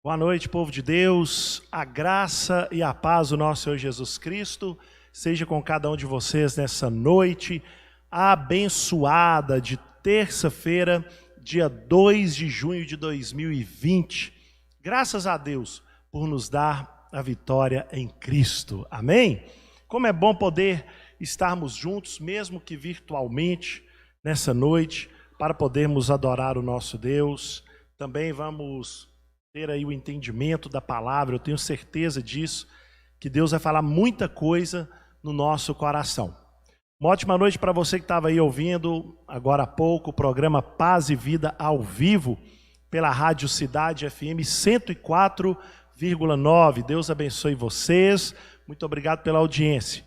Boa noite, povo de Deus. A graça e a paz do nosso Senhor Jesus Cristo seja com cada um de vocês nessa noite abençoada de terça-feira, dia 2 de junho de 2020. Graças a Deus por nos dar a vitória em Cristo. Amém? Como é bom poder estarmos juntos, mesmo que virtualmente, nessa noite, para podermos adorar o nosso Deus. Também vamos ter aí o entendimento da palavra, eu tenho certeza disso, que Deus vai falar muita coisa no nosso coração. Uma ótima noite para você que estava aí ouvindo agora há pouco o programa Paz e Vida ao vivo, pela Rádio Cidade FM 104,9. Deus abençoe vocês, muito obrigado pela audiência.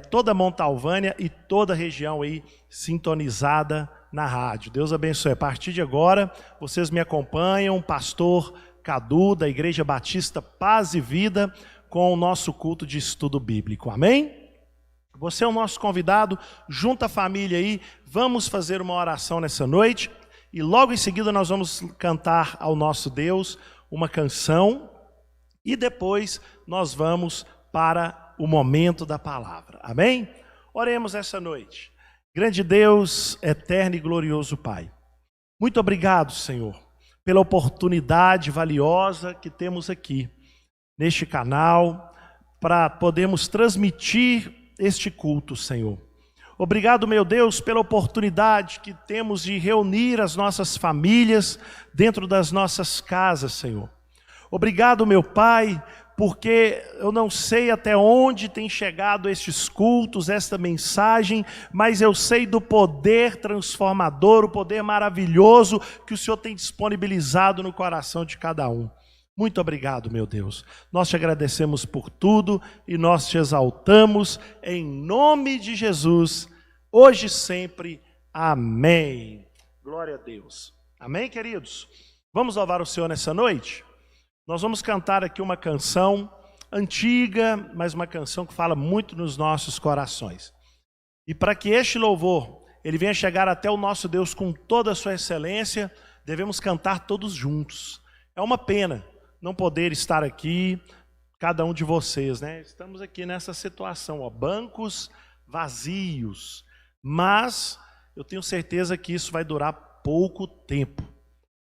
Toda Montalvânia e toda a região aí sintonizada na rádio. Deus abençoe. A partir de agora, vocês me acompanham, pastor Cadu, da Igreja Batista Paz e Vida, com o nosso culto de estudo bíblico. Amém? Você é o nosso convidado, junta a família aí, vamos fazer uma oração nessa noite, e logo em seguida nós vamos cantar ao nosso Deus uma canção, e depois nós vamos para o momento da palavra. Amém? Oremos essa noite. Grande Deus, eterno e glorioso Pai, muito obrigado, Senhor, pela oportunidade valiosa que temos aqui, neste canal, para podermos transmitir este culto, Senhor. Obrigado, meu Deus, pela oportunidade que temos de reunir as nossas famílias dentro das nossas casas, Senhor. Obrigado, meu Pai, porque eu não sei até onde tem chegado estes cultos, esta mensagem, mas eu sei do poder transformador, o poder maravilhoso que o Senhor tem disponibilizado no coração de cada um. Muito obrigado, meu Deus. Nós te agradecemos por tudo e nós te exaltamos em nome de Jesus, hoje e sempre. Amém. Glória a Deus. Amém, queridos? Vamos louvar o Senhor nessa noite? Nós vamos cantar aqui uma canção antiga, mas uma canção que fala muito nos nossos corações. E para que este louvor, ele venha chegar até o nosso Deus com toda a sua excelência, devemos cantar todos juntos. É uma pena não poder estar aqui, cada um de vocês, né? Estamos aqui nessa situação, bancos vazios, mas eu tenho certeza que isso vai durar pouco tempo.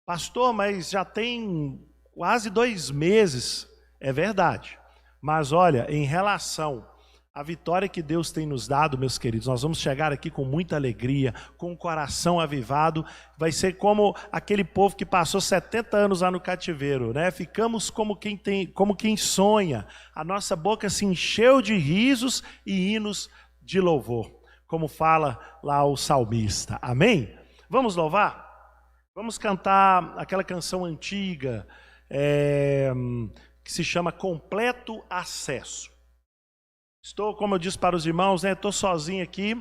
Pastor, mas já tem quase 2 meses, é verdade. Mas olha, em relação à vitória que Deus tem nos dado, meus queridos, nós vamos chegar aqui com muita alegria, com o coração avivado. Vai ser como aquele povo que passou 70 anos lá no cativeiro, né? Ficamos como quem sonha. A nossa boca se encheu de risos e hinos de louvor, como fala lá o salmista. Amém? Vamos louvar? Vamos cantar aquela canção antiga, que se chama Completo Acesso. Estou, como eu disse para os irmãos, estou sozinho aqui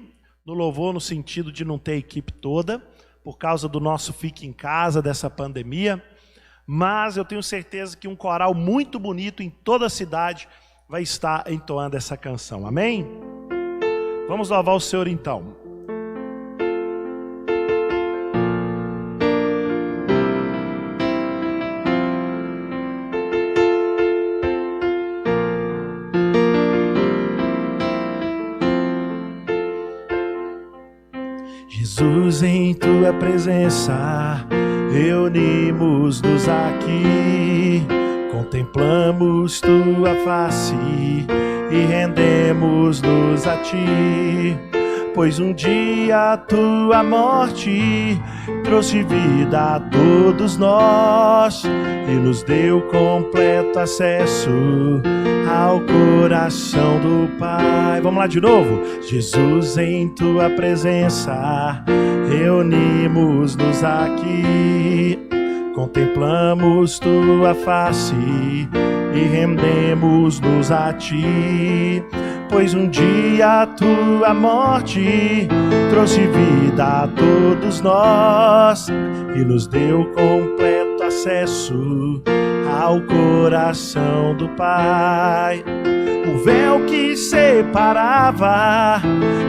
no louvor, no sentido de não ter a equipe toda, por causa do nosso fique em casa, dessa pandemia, mas eu tenho certeza que um coral muito bonito em toda a cidade vai estar entoando essa canção. Amém? Vamos louvar o Senhor então. Jesus, em tua presença, reunimos-nos aqui, contemplamos tua face e rendemos-nos a ti, pois um dia a tua morte trouxe vida a todos nós e nos deu completo acesso ao coração do Pai. Vamos lá de novo? Jesus, em tua presença, reunimos-nos aqui, contemplamos tua face e rendemos-nos a ti, pois um dia a tua morte trouxe vida a todos nós e nos deu completo acesso ao coração do Pai. O véu que separava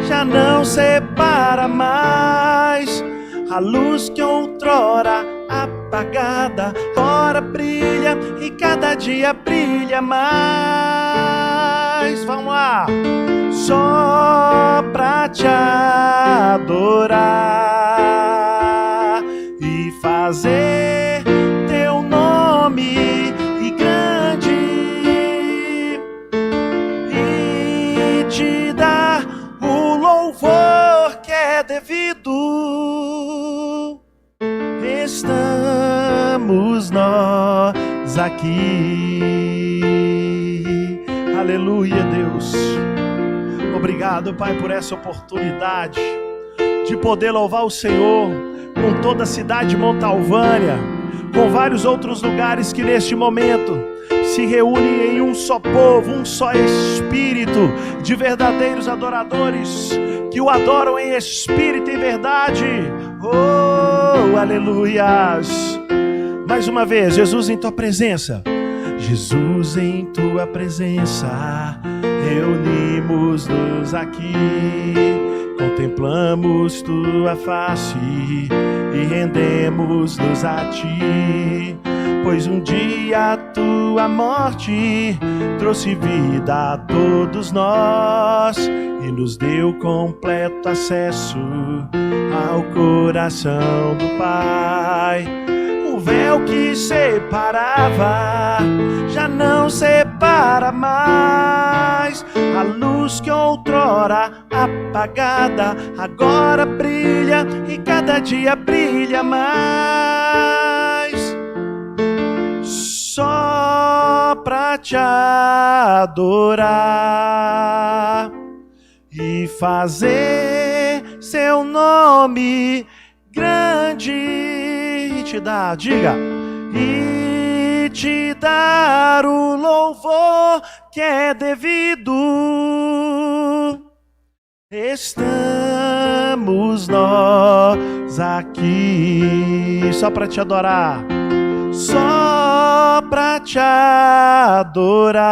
já não separa mais, a luz que outrora apagada, agora brilha e cada dia brilha mais. Vamos lá! Só pra te adorar e fazer teu nome e grande e te dar o louvor que é devido. Estamos nós aqui. Aleluia, Deus. Obrigado, Pai, por essa oportunidade de poder louvar o Senhor com toda a cidade de Montalvânia, com vários outros lugares que neste momento se reúnem em um só povo, um só Espírito de verdadeiros adoradores que o adoram em espírito e verdade. Oh, aleluias! Mais uma vez, Jesus em tua presença. Jesus em tua presença, reunimos-nos aqui, contemplamos tua face e rendemos-nos a ti, pois um dia a tua morte trouxe vida a todos nós e nos deu completo acesso ao coração do Pai. O véu que separava já não separa mais. A luz que outrora apagada agora brilha e cada dia brilha mais. Só pra te adorar e fazer seu nome grande e te dar, diga, e te dar o louvor que é devido. Estamos nós aqui só para te adorar, só para te adorar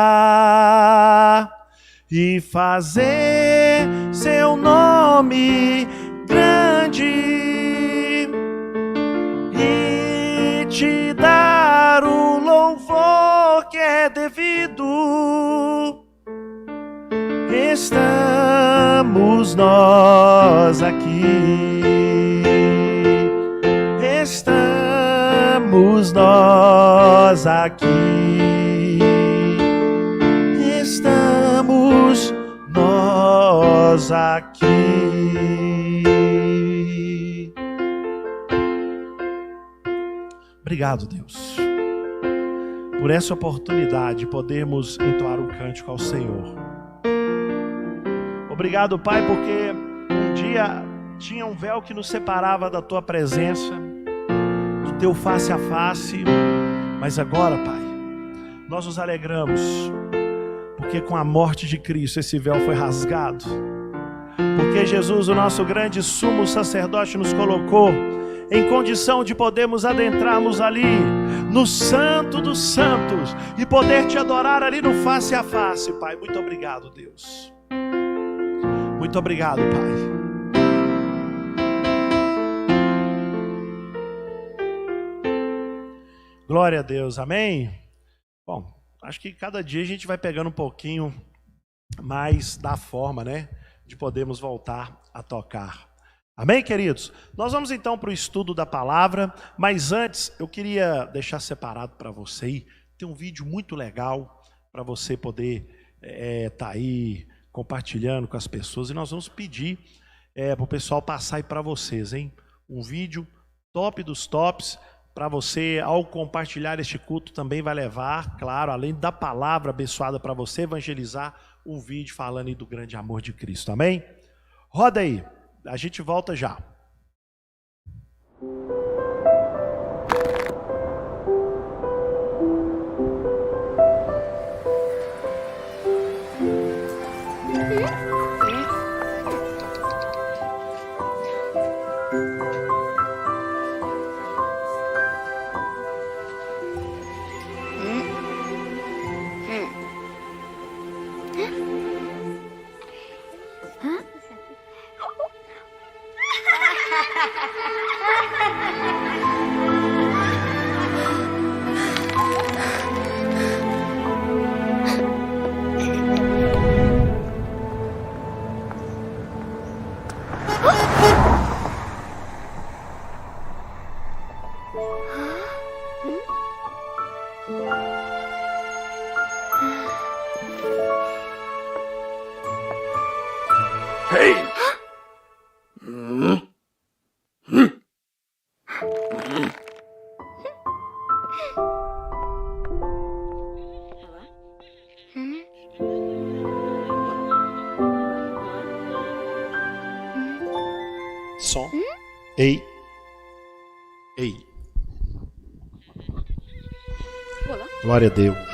e fazer seu nome grande e te dar o louvor que é devido. Estamos nós aqui, estamos nós aqui, estamos nós aqui. Obrigado, Deus, por essa oportunidade de podermos entoar um cântico ao Senhor. Obrigado, Pai, porque um dia tinha um véu que nos separava da Tua presença, do Teu face a face, mas agora, Pai, nós nos alegramos, porque com a morte de Cristo esse véu foi rasgado, porque Jesus, o nosso grande sumo sacerdote, nos colocou em condição de podermos adentrarmos ali no Santo dos Santos e poder Te adorar ali no face a face, Pai. Muito obrigado, Deus. Muito obrigado, Pai. Glória a Deus, amém? Bom, acho que cada dia a gente vai pegando um pouquinho mais da forma, né, de podermos voltar a tocar. Amém, queridos? Nós vamos então para o estudo da palavra, mas antes eu queria deixar separado para você aí, tem um vídeo muito legal para você poder tá aí compartilhando com as pessoas, e nós vamos pedir para o pessoal passar aí para vocês, hein? Um vídeo top dos tops, para você, ao compartilhar este culto, também vai levar, claro, além da palavra abençoada para você, evangelizar um vídeo falando aí do grande amor de Cristo, amém? Roda aí, a gente volta já. Ei. Ei. Olá. Glória a Deus.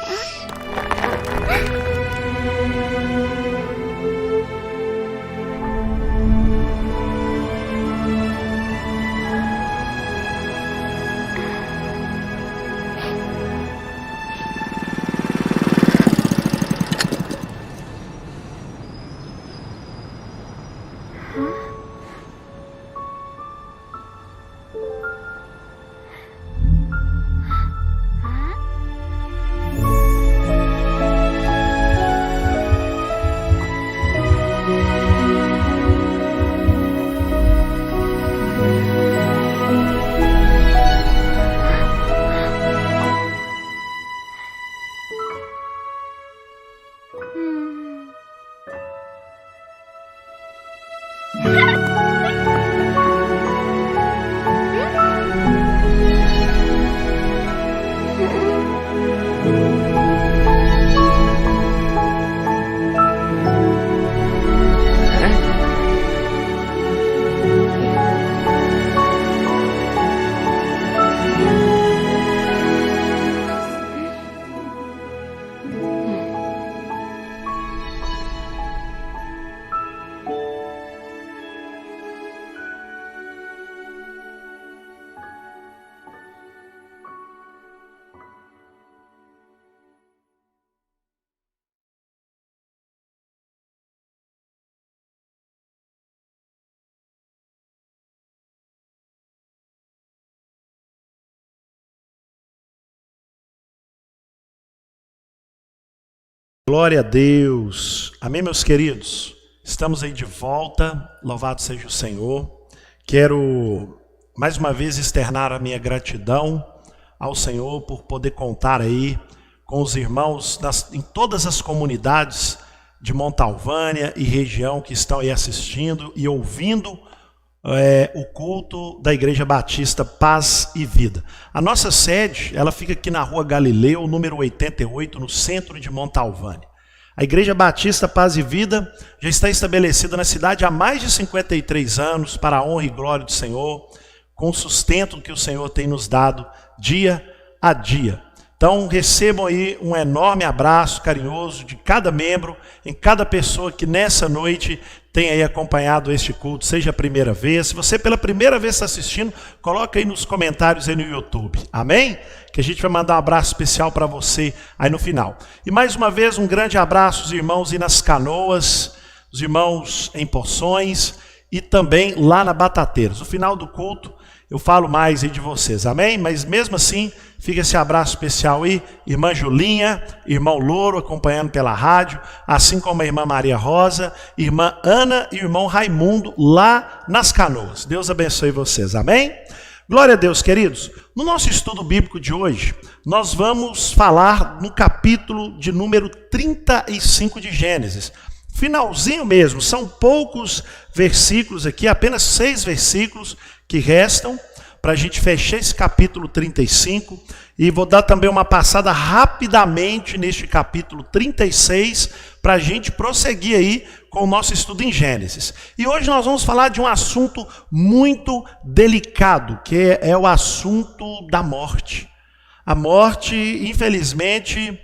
Glória a Deus. Amém, meus queridos? Estamos aí de volta. Louvado seja o Senhor. Quero mais uma vez externar a minha gratidão ao Senhor por poder contar aí com os irmãos em todas as comunidades de Montalvânia e região que estão aí assistindo e ouvindo o culto da Igreja Batista Paz e Vida. A nossa sede, ela fica aqui na Rua Galileu, número 88, no centro de Montalvânia. A Igreja Batista Paz e Vida já está estabelecida na cidade há mais de 53 anos, para a honra e glória do Senhor, com o sustento que o Senhor tem nos dado dia a dia. Então recebam aí um enorme abraço carinhoso de cada membro, em cada pessoa que nessa noite tem aí acompanhado este culto, seja a primeira vez. Se você pela primeira vez está assistindo, coloca aí nos comentários aí no YouTube, amém? Que a gente vai mandar um abraço especial para você aí no final. E mais uma vez um grande abraço aos irmãos aí nas Canoas, os irmãos em Poções e também lá na Batateiros. No final do culto eu falo mais aí de vocês, amém? Mas mesmo assim, fica esse abraço especial aí, irmã Julinha, irmão Louro acompanhando pela rádio, assim como a irmã Maria Rosa, irmã Ana e irmão Raimundo lá nas Canoas. Deus abençoe vocês, amém? Glória a Deus, queridos. No nosso estudo bíblico de hoje, nós vamos falar no capítulo de número 35 de Gênesis. Finalzinho mesmo, são poucos versículos aqui, apenas 6 versículos que restam para a gente fechar esse capítulo 35, e vou dar também uma passada rapidamente neste capítulo 36, para a gente prosseguir aí com o nosso estudo em Gênesis. E hoje nós vamos falar de um assunto muito delicado, que é o assunto da morte. A morte, infelizmente,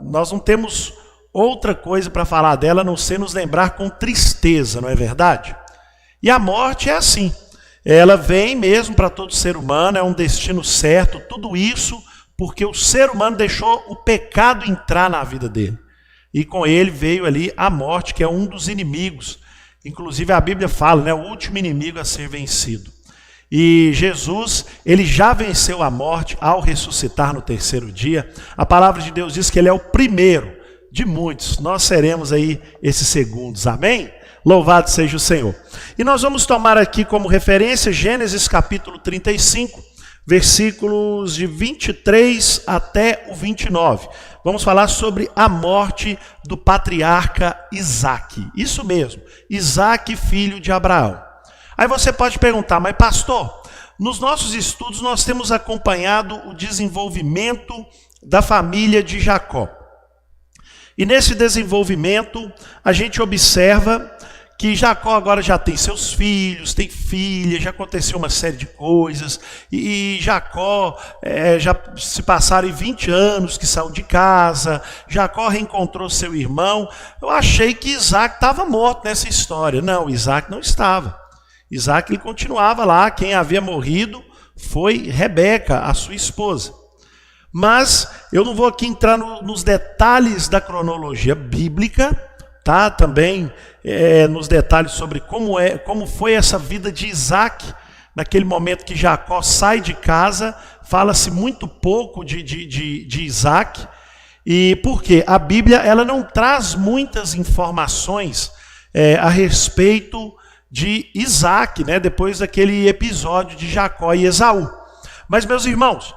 nós não temos outra coisa para falar dela, a não ser nos lembrar com tristeza, não é verdade? E a morte é assim, ela vem mesmo para todo ser humano, é um destino certo, tudo isso porque o ser humano deixou o pecado entrar na vida dele. E com ele veio ali a morte, que é um dos inimigos. Inclusive a Bíblia fala, né, o último inimigo a ser vencido. E Jesus, ele já venceu a morte ao ressuscitar no terceiro dia. A palavra de Deus diz que ele é o primeiro de muitos. Nós seremos aí esses segundos, amém? Louvado seja o Senhor. E nós vamos tomar aqui como referência Gênesis capítulo 35, versículos de 23 até o 29. Vamos falar sobre a morte do patriarca Isaque. Isso mesmo, Isaque, filho de Abraão. Aí você pode perguntar, mas pastor, nos nossos estudos nós temos acompanhado o desenvolvimento da família de Jacó. E nesse desenvolvimento a gente observa que Jacó agora já tem seus filhos, tem filha, já aconteceu uma série de coisas, e Jacó já se passaram 20 anos que saiu de casa, Jacó reencontrou seu irmão. Eu achei que Isaac estava morto nessa história. Não, Isaac não estava. Isaac ele continuava lá, quem havia morrido foi Rebeca, a sua esposa. Mas eu não vou aqui entrar nos detalhes da cronologia bíblica, tá? Também nos detalhes sobre como foi essa vida de Isaac, naquele momento que Jacó sai de casa, fala-se muito pouco de Isaac, e porque a Bíblia ela não traz muitas informações a respeito de Isaac, né? Depois daquele episódio de Jacó e Esaú. Mas, meus irmãos,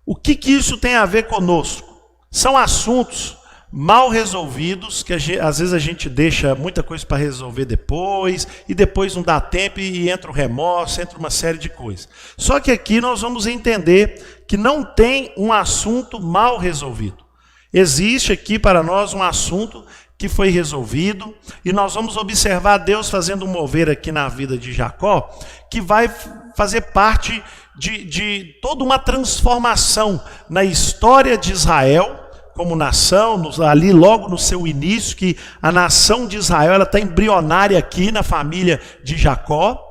o que isso tem a ver conosco? São assuntos mal resolvidos, que às vezes a gente deixa muita coisa para resolver depois, e depois não dá tempo e entra o remorso, entra uma série de coisas. Só que aqui nós vamos entender que não tem um assunto mal resolvido. Existe aqui para nós um assunto que foi resolvido, e nós vamos observar Deus fazendo um mover aqui na vida de Jacó, que vai fazer parte de toda uma transformação na história de Israel como nação, ali logo no seu início, que a nação de Israel ela está embrionária aqui na família de Jacó,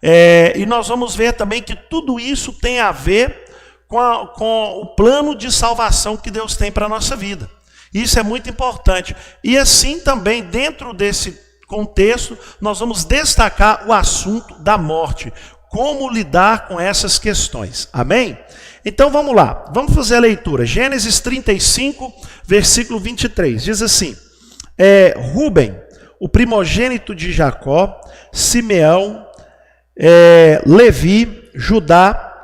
e nós vamos ver também que tudo isso tem a ver com o plano de salvação que Deus tem para a nossa vida. Isso é muito importante. E assim também, dentro desse contexto, nós vamos destacar o assunto da morte. Como lidar com essas questões. Amém? Então vamos lá. Vamos fazer a leitura. Gênesis 35, versículo 23. Diz assim: Rúben, o primogênito de Jacó, Simeão, Levi, Judá,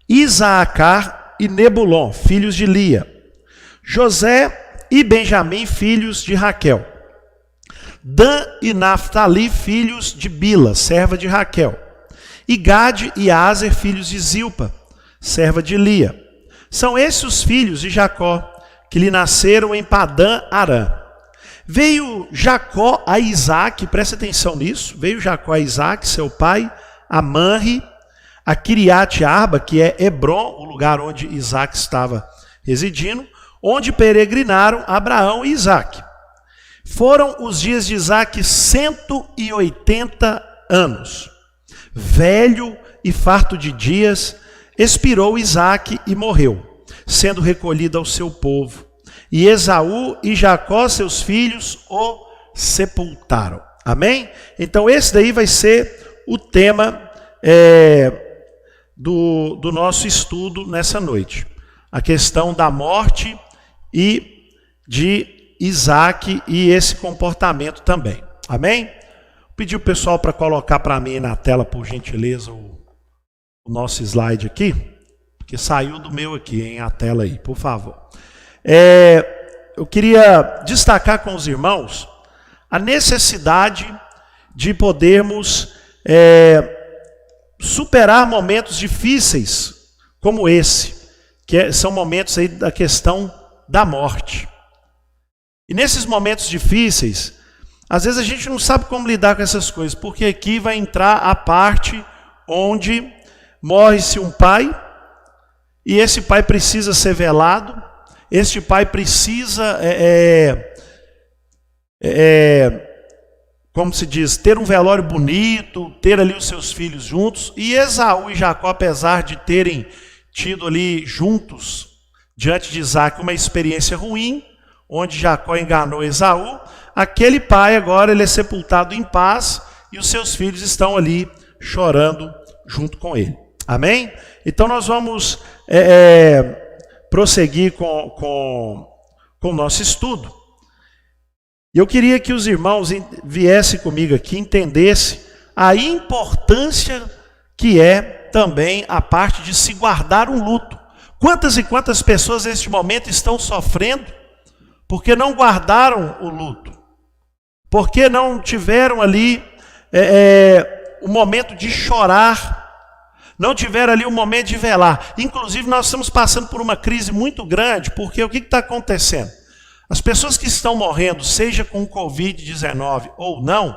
Isaacar e Nebulon, filhos de Lia. José e Benjamim, filhos de Raquel. Dan e Naftali, filhos de Bila, serva de Raquel. E Gade e Aser, filhos de Zilpa, serva de Lia. São esses os filhos de Jacó, que lhe nasceram em Padã Arã. Veio Jacó a Isaac, presta atenção nisso, veio Jacó a Isaac, seu pai, a Manre, a Kiriat Arba, que é Hebron, o lugar onde Isaac estava residindo, onde peregrinaram Abraão e Isaac. Foram os dias de Isaac 180 anos. Velho e farto de dias, expirou Isaac e morreu, sendo recolhido ao seu povo. E Esaú e Jacó, seus filhos, o sepultaram. Amém? Então esse daí vai ser o tema do nosso estudo nessa noite. A questão da morte e de Isaac e esse comportamento também. Amém? Pedi o pessoal para colocar para mim na tela, por gentileza, o nosso slide aqui, porque saiu do meu aqui, hein, a tela aí, por favor. Eu queria destacar com os irmãos a necessidade de podermos superar momentos difíceis como esse, que são momentos aí da questão da morte. E nesses momentos difíceis, às vezes a gente não sabe como lidar com essas coisas, porque aqui vai entrar a parte onde morre-se um pai, e esse pai precisa ser velado, este pai precisa, como se diz, ter um velório bonito, ter ali os seus filhos juntos, e Esaú e Jacó, apesar de terem tido ali juntos, diante de Isaac, uma experiência ruim, onde Jacó enganou Esaú, aquele pai agora ele é sepultado em paz e os seus filhos estão ali chorando junto com ele. Amém? Então nós vamos prosseguir com o nosso estudo. E eu queria que os irmãos viessem comigo aqui, entendessem a importância que é também a parte de se guardar um luto. Quantas e quantas pessoas neste momento estão sofrendo porque não guardaram o luto, porque não tiveram ali o momento de chorar, não tiveram ali o momento de velar. Inclusive nós estamos passando por uma crise muito grande, porque o que está acontecendo? As pessoas que estão morrendo, seja com Covid-19 ou não,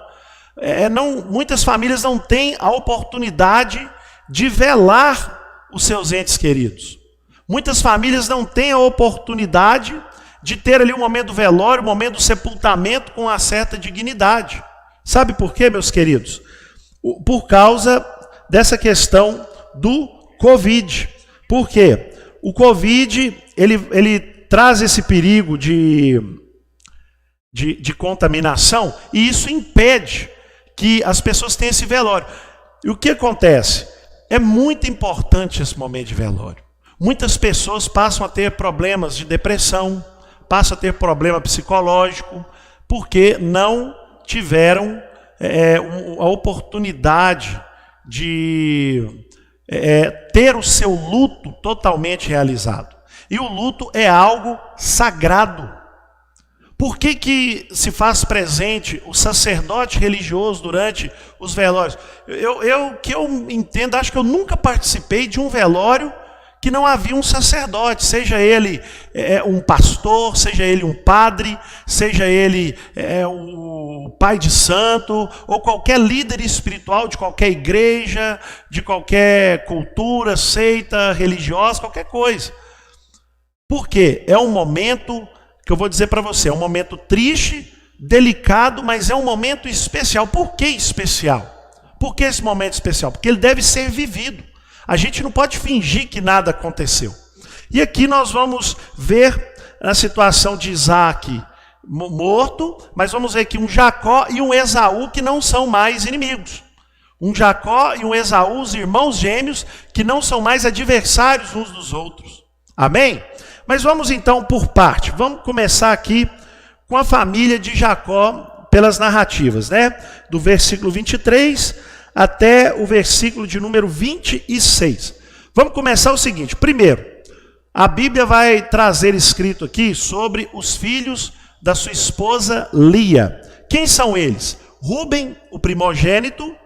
Muitas famílias não têm a oportunidade de velar os seus entes queridos. Muitas famílias não têm a oportunidade de ter ali o momento do velório, o momento do sepultamento com uma certa dignidade. Sabe por quê, meus queridos? Por causa dessa questão do Covid. Por quê? O Covid, ele traz esse perigo de contaminação, e isso impede que as pessoas tenham esse velório. E o que acontece? É muito importante esse momento de velório. Muitas pessoas passam a ter problemas de depressão, passam a ter problema psicológico, porque não tiveram a oportunidade de ter o seu luto totalmente realizado. E o luto é algo sagrado. Por que se faz presente o sacerdote religioso durante os velórios? Que eu entendo, acho que eu nunca participei de um velório que não havia um sacerdote, seja ele um pastor, seja ele um padre, seja ele o pai de santo, ou qualquer líder espiritual de qualquer igreja, de qualquer cultura, seita, religiosa, qualquer coisa. Por quê? É um momento que eu vou dizer para você, é um momento triste, delicado, mas é um momento especial. Por que especial? Por que esse momento especial? Porque ele deve ser vivido. A gente não pode fingir que nada aconteceu. E aqui nós vamos ver a situação de Isaac morto, mas vamos ver aqui um Jacó e um Esaú que não são mais inimigos. Um Jacó e um Esaú, os irmãos gêmeos, que não são mais adversários uns dos outros. Amém? Mas vamos então por parte. Vamos começar aqui com a família de Jacó pelas narrativas, né? Do versículo 23 até o versículo de número 26. Vamos começar o seguinte. Primeiro, a Bíblia vai trazer escrito aqui sobre os filhos da sua esposa Lia. Quem são eles? Rúben, o primogênito.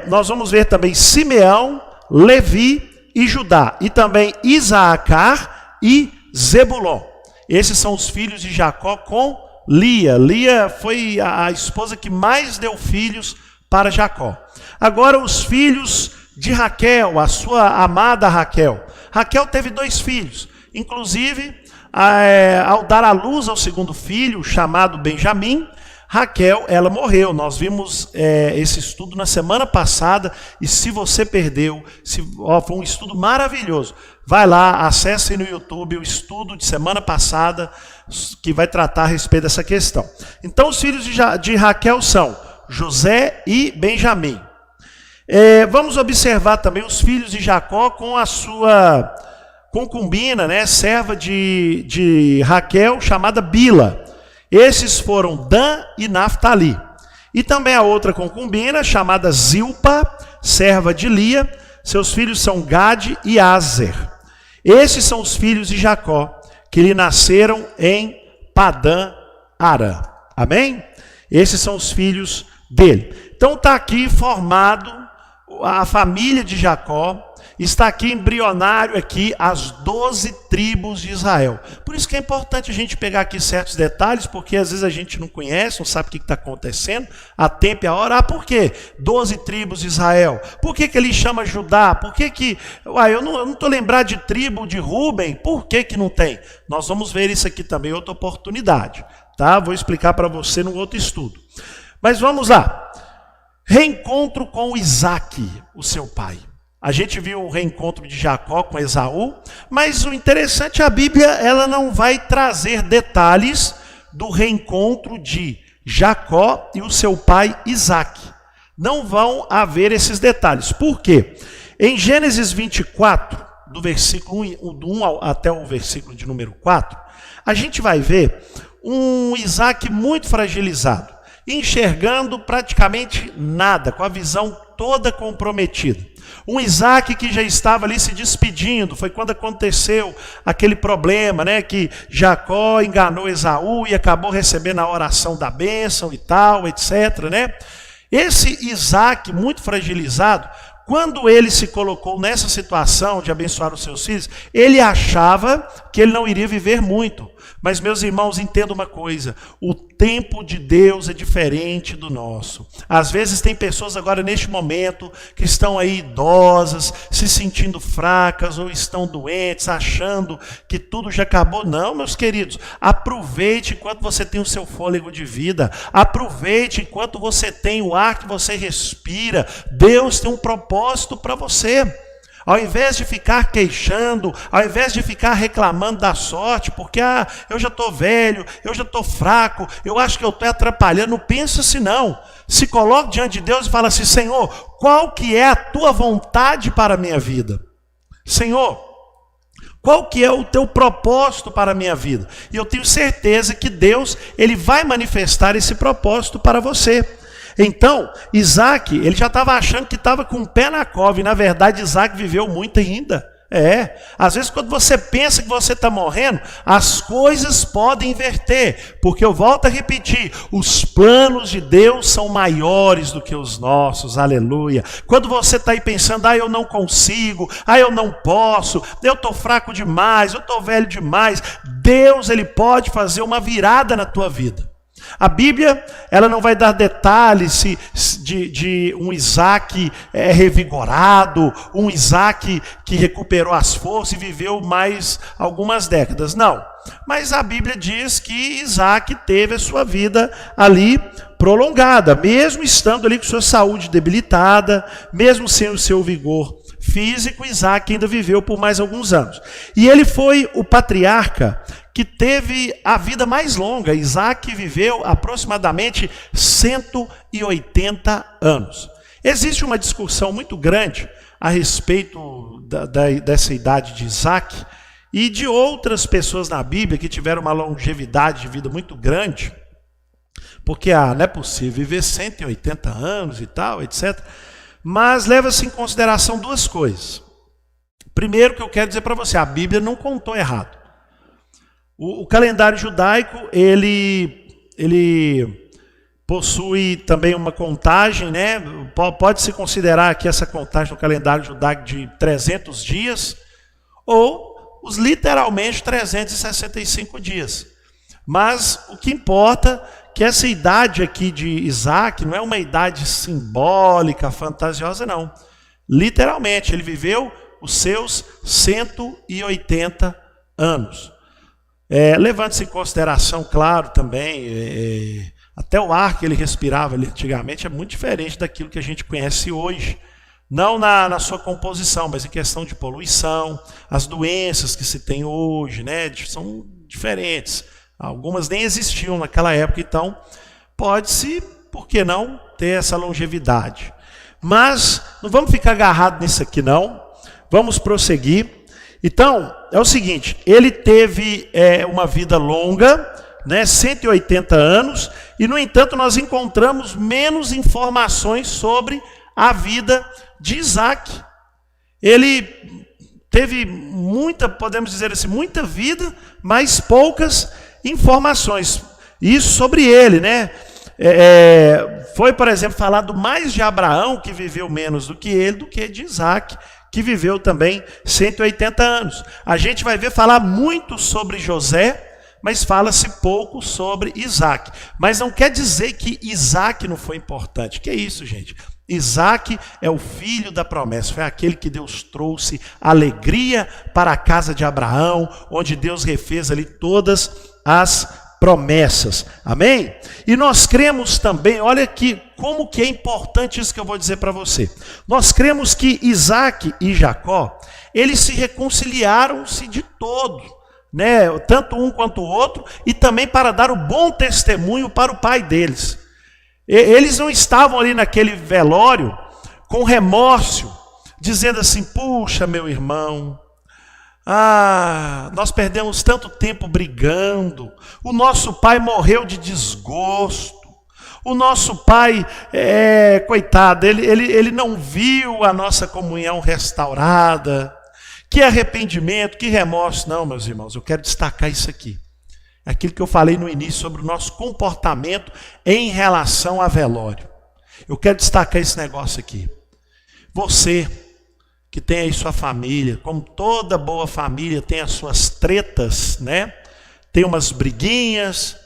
Nós vamos ver também Simeão, Levi e Judá. E também Isacar e Zebulon. Esses são os filhos de Jacó com Lia. Lia foi a esposa que mais deu filhos para Jacó. Agora os filhos de Raquel, a sua amada Raquel. Raquel teve 2 filhos. Inclusive, ao dar à luz ao segundo filho, chamado Benjamim, Raquel, ela morreu. Nós vimos esse estudo na semana passada, e se você perdeu, foi um estudo maravilhoso. Vai lá, acesse no YouTube o estudo de semana passada, que vai tratar a respeito dessa questão. Então, os filhos de Raquel são José e Benjamim. Vamos observar também os filhos de Jacó com a sua concubina, né, serva de Raquel, chamada Bila. Esses foram Dan e Naftali. E também a outra concubina, chamada Zilpa, serva de Lia. Seus filhos são Gade e Azer. Esses são os filhos de Jacó, que lhe nasceram em Padã Arã. Amém? Esses são os filhos dele. Então está aqui formado a família de Jacó. Está aqui embrionário aqui as 12 tribos de Israel. Por isso que é importante a gente pegar aqui certos detalhes, porque às vezes a gente não conhece, não sabe o que está acontecendo, a tempo e a hora. Por quê? 12 tribos de Israel. Por que ele chama Judá? Por que eu não estou lembrado de tribo de Rúben? Por que não tem? Nós vamos ver isso aqui também, outra oportunidade. Tá? Vou explicar para você num outro estudo. Mas vamos lá. Reencontro com Isaac, o seu pai. A gente viu o reencontro de Jacó com Esaú, mas o interessante é a Bíblia, ela não vai trazer detalhes do reencontro de Jacó e o seu pai Isaac. Não vão haver esses detalhes. Por quê? Em Gênesis 24, do versículo 1 até o versículo de número 4, a gente vai ver um Isaac muito fragilizado, enxergando praticamente nada, com a visão toda comprometida. Um Isaac que já estava ali se despedindo, foi quando aconteceu aquele problema, né, que Jacó enganou Esaú e acabou recebendo a oração da bênção e tal, etc, né? Esse Isaac muito fragilizado, quando ele se colocou nessa situação de abençoar os seus filhos, ele achava que ele não iria viver muito, Mas, meus irmãos, entenda uma coisa: o tempo de Deus é diferente do nosso. Às vezes tem pessoas agora neste momento que estão aí idosas, se sentindo fracas ou estão doentes, achando que tudo já acabou. Não, meus queridos, aproveite enquanto você tem o seu fôlego de vida, aproveite enquanto você tem o ar que você respira. Deus tem um propósito para você. Ao invés de ficar queixando, ao invés de ficar reclamando da sorte, porque eu já estou velho, eu já estou fraco, eu acho que eu estou atrapalhando, não pensa assim não. Se coloque diante de Deus e fala assim: Senhor, qual que é a tua vontade para a minha vida? Senhor, qual que é o teu propósito para a minha vida? E eu tenho certeza que Deus, Ele vai manifestar esse propósito para você. Então, Isaac, ele já estava achando que estava com o pé na cova, e na verdade Isaac viveu muito ainda. Às vezes quando você pensa que você está morrendo, as coisas podem inverter, porque eu volto a repetir, os planos de Deus são maiores do que os nossos, aleluia. Quando você está aí pensando: eu não consigo, eu não posso, eu estou fraco demais, eu estou velho demais, Deus, Ele pode fazer uma virada na tua vida. A Bíblia, ela não vai dar detalhes de um Isaac revigorado, um Isaac que recuperou as forças e viveu mais algumas décadas. Não. Mas a Bíblia diz que Isaac teve a sua vida ali prolongada, mesmo estando ali com sua saúde debilitada, mesmo sem o seu vigor físico, Isaac ainda viveu por mais alguns anos. E ele foi o patriarca que teve a vida mais longa. Isaac viveu aproximadamente 180 anos. Existe uma discussão muito grande a respeito dessa idade de Isaac e de outras pessoas na Bíblia que tiveram uma longevidade de vida muito grande, porque não é possível viver 180 anos e tal, etc. Mas leva-se em consideração duas coisas. Primeiro, que eu quero dizer para você, a Bíblia não contou errado. O calendário judaico, ele possui também uma contagem, né? Pode-se considerar que essa contagem no calendário judaico de 300 dias, ou os literalmente 365 dias. Mas o que importa é que essa idade aqui de Isaac não é uma idade simbólica, fantasiosa, não. Literalmente, ele viveu os seus 180 anos. Levando-se em consideração, claro, também, até o ar que ele respirava ali antigamente é muito diferente daquilo que a gente conhece hoje. Não na sua composição, mas em questão de poluição, as doenças que se tem hoje, né, são diferentes. Algumas nem existiam naquela época, então pode-se, por que não, ter essa longevidade. Mas não vamos ficar agarrados nisso aqui não, vamos prosseguir. Então, é o seguinte, ele teve uma vida longa, né, 180 anos, e no entanto nós encontramos menos informações sobre a vida de Isaac. Ele teve muita, podemos dizer assim, muita vida, mas poucas informações. Isso sobre ele, né? Foi, por exemplo, falado mais de Abraão, que viveu menos do que ele, do que de Isaac, que viveu também 180 anos. A gente vai ver falar muito sobre José, mas fala-se pouco sobre Isaac. Mas não quer dizer que Isaac não foi importante. Que é isso, gente? Isaac é o filho da promessa, foi aquele que Deus trouxe alegria para a casa de Abraão, onde Deus refez ali todas as promessas, amém? E nós cremos também, olha aqui, como que é importante isso que eu vou dizer para você. Nós cremos que Isaac e Jacó, eles se reconciliaram-se de todo, né? Tanto um quanto o outro, e também para dar o bom testemunho para o pai deles. Eles não estavam ali naquele velório com remorso, dizendo assim: puxa, meu irmão, nós perdemos tanto tempo brigando, o nosso pai morreu de desgosto, o nosso pai, coitado, ele não viu a nossa comunhão restaurada, que arrependimento, que remorso. Não, meus irmãos, eu quero destacar isso aqui. Aquilo que eu falei no início sobre o nosso comportamento em relação a velório. Eu quero destacar esse negócio aqui. Você que tem aí sua família, como toda boa família tem as suas tretas, né? tem umas briguinhas,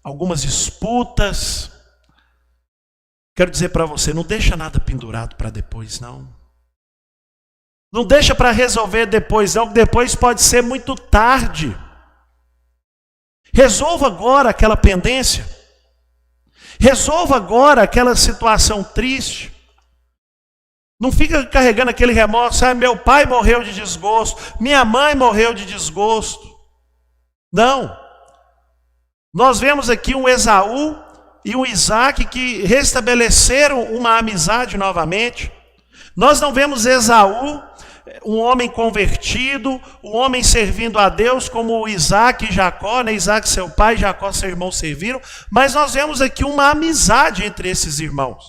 algumas disputas. Quero dizer para você, não deixa nada pendurado para depois, não. Não deixa para resolver depois, não, que depois pode ser muito tarde. Resolva agora aquela pendência. Resolva agora aquela situação triste. Não fica carregando aquele remorso, meu pai morreu de desgosto, minha mãe morreu de desgosto. Não. Nós vemos aqui um Esaú e um Isaac que restabeleceram uma amizade novamente. Nós não vemos Esaú, um homem convertido, um homem servindo a Deus, como Isaac e Jacó, né? Isaac seu pai, Jacó seu irmão serviram, mas nós vemos aqui uma amizade entre esses irmãos.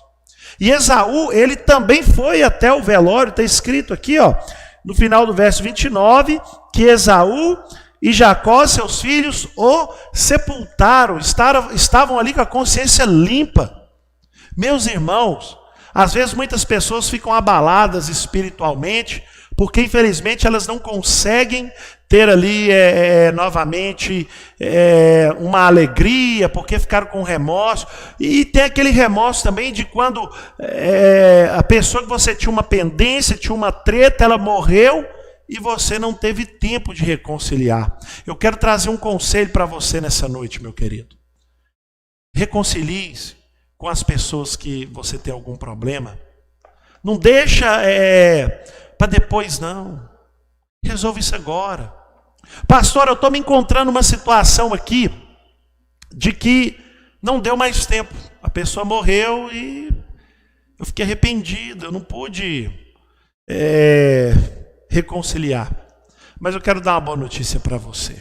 E Esaú, ele também foi até o velório, está escrito aqui, ó, no final do verso 29, que Esaú e Jacó, seus filhos, o sepultaram, estavam ali com a consciência limpa. Meus irmãos, às vezes muitas pessoas ficam abaladas espiritualmente, porque infelizmente elas não conseguem ter ali novamente uma alegria, porque ficaram com remorso. E tem aquele remorso também de quando a pessoa que você tinha uma pendência, tinha uma treta, ela morreu e você não teve tempo de reconciliar. Eu quero trazer um conselho para você nessa noite, meu querido. Reconcilie-se com as pessoas que você tem algum problema. Não deixa para depois, não. Resolve isso agora. Pastor, eu estou me encontrando numa situação aqui de que não deu mais tempo. A pessoa morreu e eu fiquei arrependido. Eu não pude reconciliar. Mas eu quero dar uma boa notícia para você.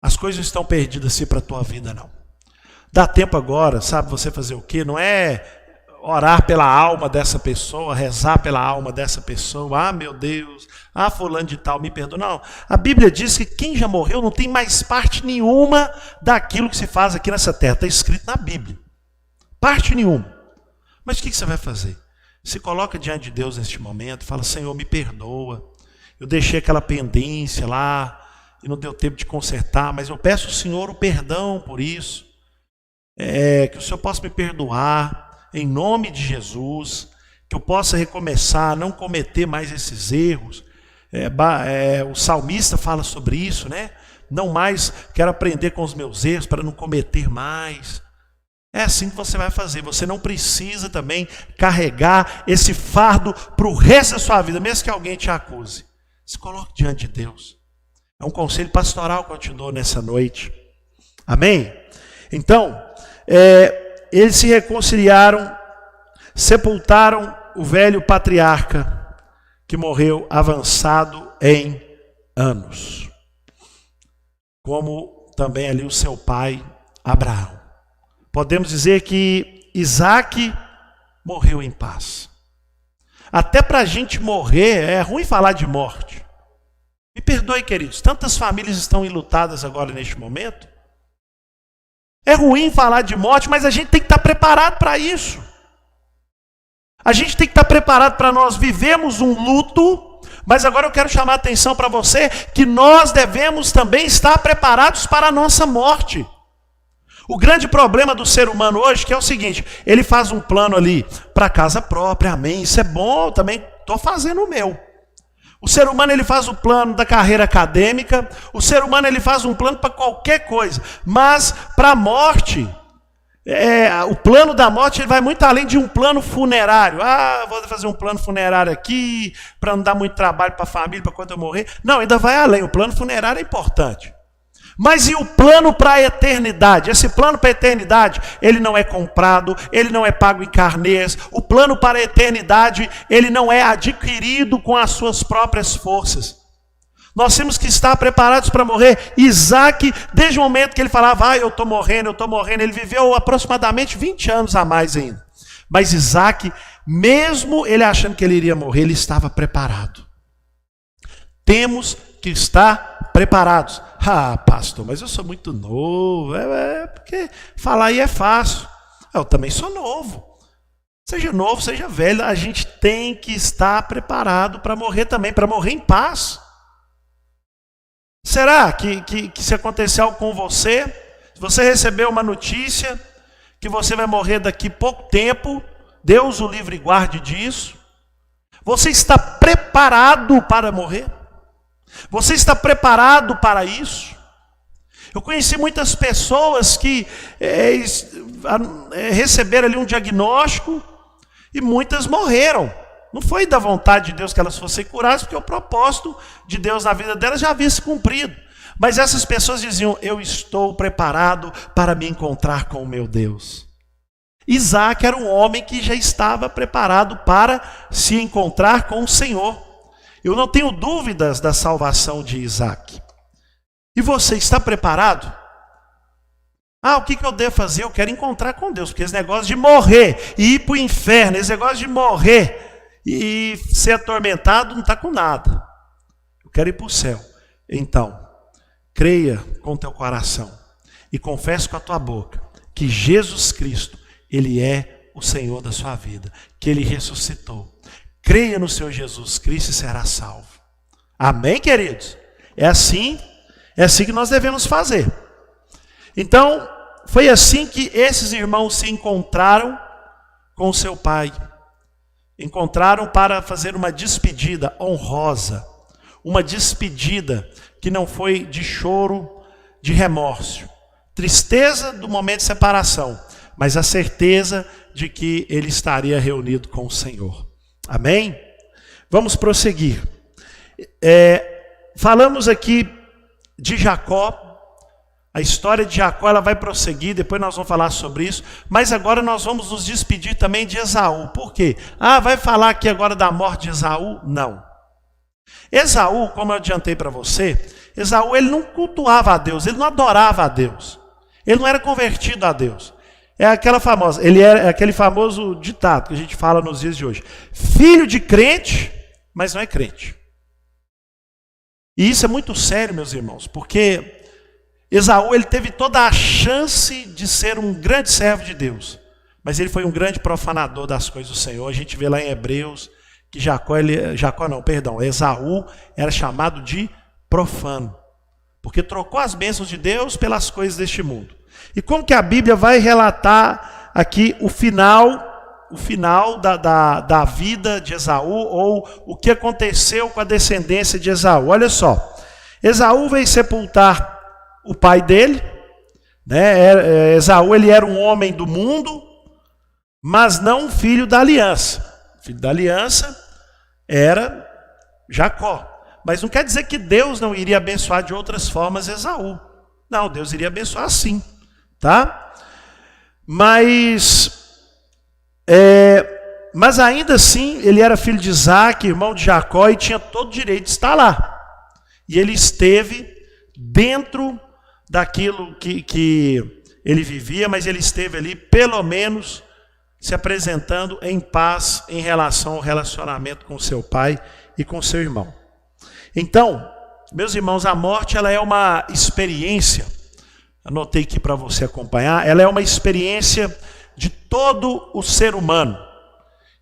As coisas estão perdidas assim para a tua vida, não. Dá tempo agora, sabe, você fazer o quê? Não é orar pela alma dessa pessoa, rezar pela alma dessa pessoa. Ah, meu Deus, fulano de tal, me perdoa. Não, a Bíblia diz que quem já morreu não tem mais parte nenhuma daquilo que se faz aqui nessa terra. Está escrito na Bíblia. Parte nenhuma. Mas o que você vai fazer? Se coloca diante de Deus neste momento e fala, Senhor, me perdoa. Eu deixei aquela pendência lá e não deu tempo de consertar, mas eu peço ao Senhor o perdão por isso. Que o Senhor possa me perdoar. Em nome de Jesus, que eu possa recomeçar, não cometer mais esses erros. O salmista fala sobre isso, né? Não mais quero aprender com os meus erros para não cometer mais. É assim que você vai fazer. Você não precisa também carregar esse fardo para o resto da sua vida, mesmo que alguém te acuse. Se coloque diante de Deus. É um conselho pastoral que eu te dou nessa noite. Amém? Então, eles se reconciliaram, sepultaram o velho patriarca que morreu avançado em anos, como também ali o seu pai Abraão. Podemos dizer que Isaac morreu em paz. Até para a gente morrer, é ruim falar de morte. Me perdoe, queridos, tantas famílias estão enlutadas agora neste momento. É ruim falar de morte, mas a gente tem que estar preparado para isso. A gente tem que estar preparado para nós vivermos um luto, mas agora eu quero chamar a atenção para você que nós devemos também estar preparados para a nossa morte. O grande problema do ser humano hoje que é o seguinte, ele faz um plano ali para casa própria, amém, isso é bom, eu também estou fazendo o meu. O ser humano ele faz o plano da carreira acadêmica, o ser humano ele faz um plano para qualquer coisa, mas para a morte, o plano da morte ele vai muito além de um plano funerário. Vou fazer um plano funerário aqui, para não dar muito trabalho para a família, para quando eu morrer. Não, ainda vai além, o plano funerário é importante. Mas e o plano para a eternidade? Esse plano para a eternidade, ele não é comprado, ele não é pago em carnês. O plano para a eternidade, ele não é adquirido com as suas próprias forças. Nós temos que estar preparados para morrer. Isaac, desde o momento que ele falava, eu estou morrendo, ele viveu aproximadamente 20 anos a mais ainda. Mas Isaac, mesmo ele achando que ele iria morrer, ele estava preparado. Temos que estar preparados. Pastor, mas eu sou muito novo. Porque falar aí é fácil. Eu também sou novo. Seja novo, seja velho, a gente tem que estar preparado para morrer também, para morrer em paz. Será que se acontecer algo com você, se você receber uma notícia que você vai morrer daqui a pouco tempo, Deus o livre e guarde disso, você está preparado para morrer? Você está preparado para isso? Eu conheci muitas pessoas que receberam ali um diagnóstico e muitas morreram. Não foi da vontade de Deus que elas fossem curadas, porque o propósito de Deus na vida delas já havia se cumprido. Mas essas pessoas diziam: eu estou preparado para me encontrar com o meu Deus. Isaac era um homem que já estava preparado para se encontrar com o Senhor. Eu não tenho dúvidas da salvação de Isaac. E você está preparado? O que eu devo fazer? Eu quero encontrar com Deus, porque esse negócio de morrer e ir para o inferno, esse negócio de morrer e ser atormentado não está com nada. Eu quero ir para o céu. Então, creia com teu coração e confesse com a tua boca que Jesus Cristo, Ele é o Senhor da sua vida, que Ele ressuscitou. Creia no Senhor Jesus Cristo e será salvo. Amém, queridos? É assim que nós devemos fazer. Então, foi assim que esses irmãos se encontraram com o seu pai. Encontraram para fazer uma despedida honrosa. Uma despedida que não foi de choro, de remorso. Tristeza do momento de separação, mas a certeza de que ele estaria reunido com o Senhor. Amém? Vamos prosseguir. Falamos aqui de Jacó. A história de Jacó ela vai prosseguir, depois nós vamos falar sobre isso. Mas agora nós vamos nos despedir também de Esaú. Por quê? Vai falar aqui agora da morte de Esaú? Não. Esaú, como eu adiantei para você, Esaú ele não cultuava a Deus, ele não adorava a Deus. Ele não era convertido a Deus. É aquele famoso ditado que a gente fala nos dias de hoje. Filho de crente, mas não é crente. E isso é muito sério, meus irmãos, porque Esaú ele teve toda a chance de ser um grande servo de Deus, mas ele foi um grande profanador das coisas do Senhor. A gente vê lá em Hebreus que Esaú era chamado de profano, porque trocou as bênçãos de Deus pelas coisas deste mundo. E como que a Bíblia vai relatar aqui o final da vida de Esaú, ou o que aconteceu com a descendência de Esaú? Olha só, Esaú veio sepultar o pai dele, né? Esaú ele era um homem do mundo, mas não um filho da aliança. O filho da aliança era Jacó. Mas não quer dizer que Deus não iria abençoar de outras formas Esaú. Não, Deus iria abençoar sim, tá? Mas ainda assim, ele era filho de Isaac, irmão de Jacó, e tinha todo o direito de estar lá. E ele esteve dentro daquilo que ele vivia, mas ele esteve ali, pelo menos, se apresentando em paz em relação ao relacionamento com seu pai e com seu irmão. Então, meus irmãos, a morte ela é uma experiência, anotei aqui para você acompanhar, ela é uma experiência de todo o ser humano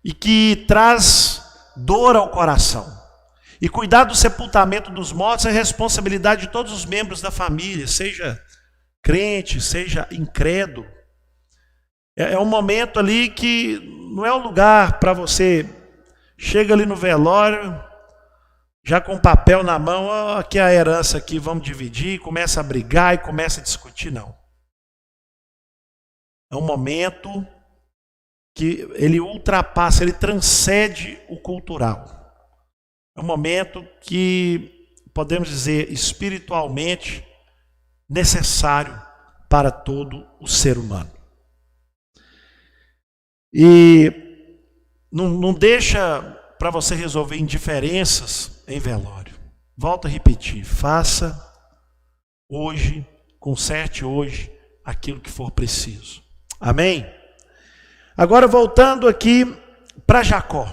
e que traz dor ao coração. E cuidar do sepultamento dos mortos é responsabilidade de todos os membros da família, seja crente, seja incrédulo. É um momento ali que não é um lugar para você, chega ali no velório, já com papel na mão, aqui é a herança aqui, vamos dividir, começa a brigar e começa a discutir, não. É um momento que ele ultrapassa, ele transcende o cultural. É um momento que, podemos dizer, espiritualmente necessário para todo o ser humano. E não deixa para você resolver indiferenças em velório. Volto a repetir, faça hoje, conserte hoje aquilo que for preciso. Amém? Agora voltando aqui para Jacó.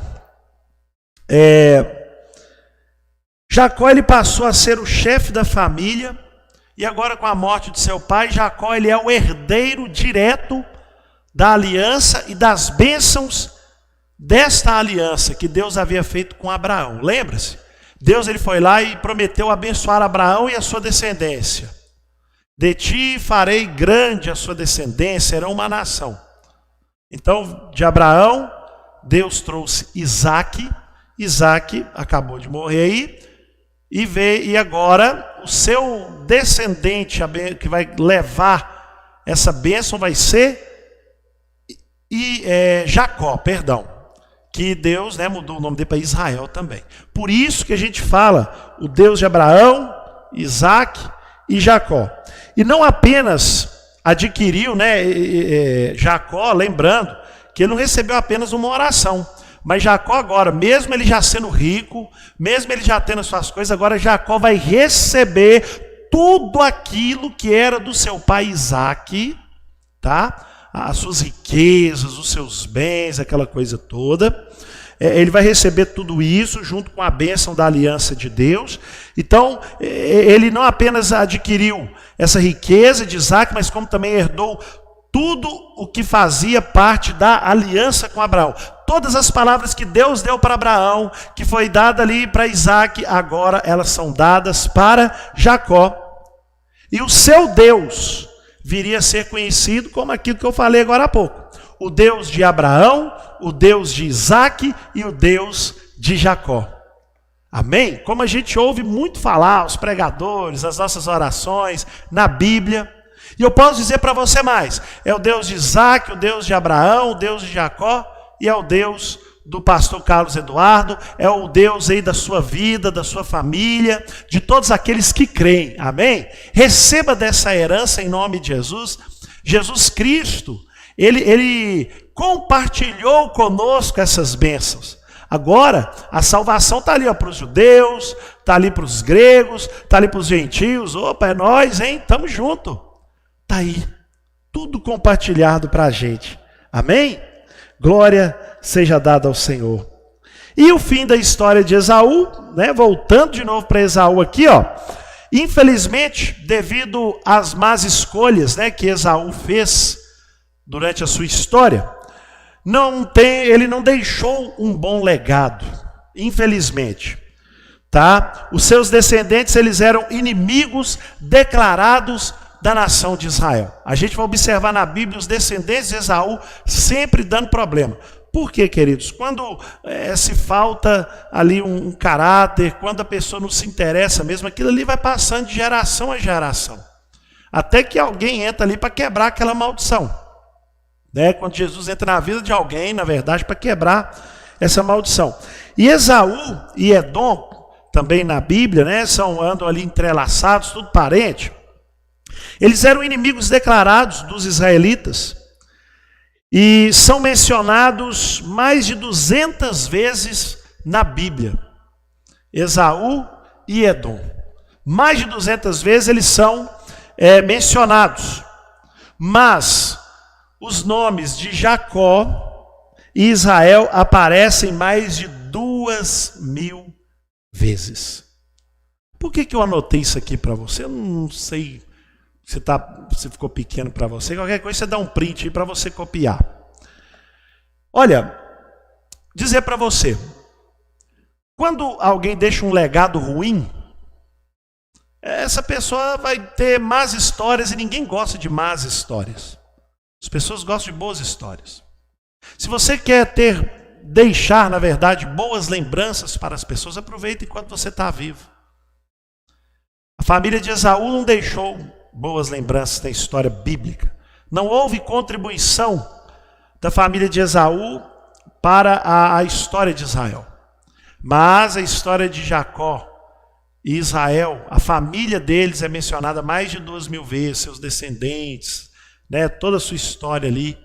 Jacó ele passou a ser o chefe da família, e agora com a morte de seu pai, Jacó ele é o herdeiro direto da aliança e das bênçãos desta aliança que Deus havia feito com Abraão. Lembra-se? Deus ele foi lá e prometeu abençoar Abraão e a sua descendência. De ti farei grande a sua descendência, será uma nação. Então, de Abraão, Deus trouxe Isaque. Isaque acabou de morrer aí. E agora, o seu descendente que vai levar essa bênção vai ser Jacó, perdão. Que Deus, né, mudou o nome dele para Israel também. Por isso que a gente fala o Deus de Abraão, Isaque e Jacó. E não apenas adquiriu, né, Jacó, lembrando que ele não recebeu apenas uma oração. Mas Jacó agora, mesmo ele já sendo rico, mesmo ele já tendo as suas coisas, agora Jacó vai receber tudo aquilo que era do seu pai Isaque, tá? As suas riquezas, os seus bens, aquela coisa toda. Ele vai receber tudo isso junto com a bênção da aliança de Deus. Então, ele não apenas adquiriu essa riqueza de Isaque, mas como também herdou tudo o que fazia parte da aliança com Abraão. Todas as palavras que Deus deu para Abraão, que foi dada ali para Isaque, agora elas são dadas para Jacó. E o seu Deus viria a ser conhecido como aquilo que eu falei agora há pouco. O Deus de Abraão, o Deus de Isaque e o Deus de Jacó. Amém? Como a gente ouve muito falar, os pregadores, as nossas orações, na Bíblia. E eu posso dizer para você mais. É o Deus de Isaque, o Deus de Abraão, o Deus de Jacó e é o Deus do pastor Carlos Eduardo, é o Deus aí da sua vida, da sua família, de todos aqueles que creem, amém? Receba dessa herança em nome de Jesus. Jesus Cristo, ele compartilhou conosco essas bênçãos. Agora, a salvação está ali para os judeus, está ali para os gregos, está ali para os gentios. Opa, é nós, hein? Estamos juntos. Está aí, tudo compartilhado para a gente, amém? Glória seja dada ao Senhor. E o fim da história de Esaú, né? Voltando de novo para Esaú aqui, ó. Infelizmente, devido às más escolhas, né, que Esaú fez durante a sua história, ele não deixou um bom legado, infelizmente. Tá? Os seus descendentes, eles eram inimigos declarados da nação de Israel. A gente vai observar na Bíblia os descendentes de Esaú sempre dando problema. Por quê, queridos? Quando se falta ali um caráter, quando a pessoa não se interessa mesmo, aquilo ali vai passando de geração a geração. Até que alguém entra ali para quebrar aquela maldição. Né? Quando Jesus entra na vida de alguém, na verdade, para quebrar essa maldição. E Esaú e Edom, também na Bíblia, né, andam ali entrelaçados, tudo parente. Eles eram inimigos declarados dos israelitas e são mencionados mais de 200 vezes na Bíblia. Esaú e Edom. Mais de 200 vezes eles são mencionados. Mas os nomes de Jacó e Israel aparecem mais de 2.000 vezes. Por que eu anotei isso aqui para você? Eu não sei se ficou pequeno para você. Qualquer coisa você dá um print aí para você copiar. Olha, dizer para você, quando alguém deixa um legado ruim, essa pessoa vai ter más histórias e ninguém gosta de más histórias. As pessoas gostam de boas histórias. Se você quer deixar, na verdade, boas lembranças para as pessoas, aproveita enquanto você está vivo. A família de Esaú não deixou boas lembranças da história bíblica. Não houve contribuição da família de Esaú para a história de Israel. Mas a história de Jacó e Israel, a família deles é mencionada mais de 2.000 vezes, seus descendentes, né, toda a sua história ali.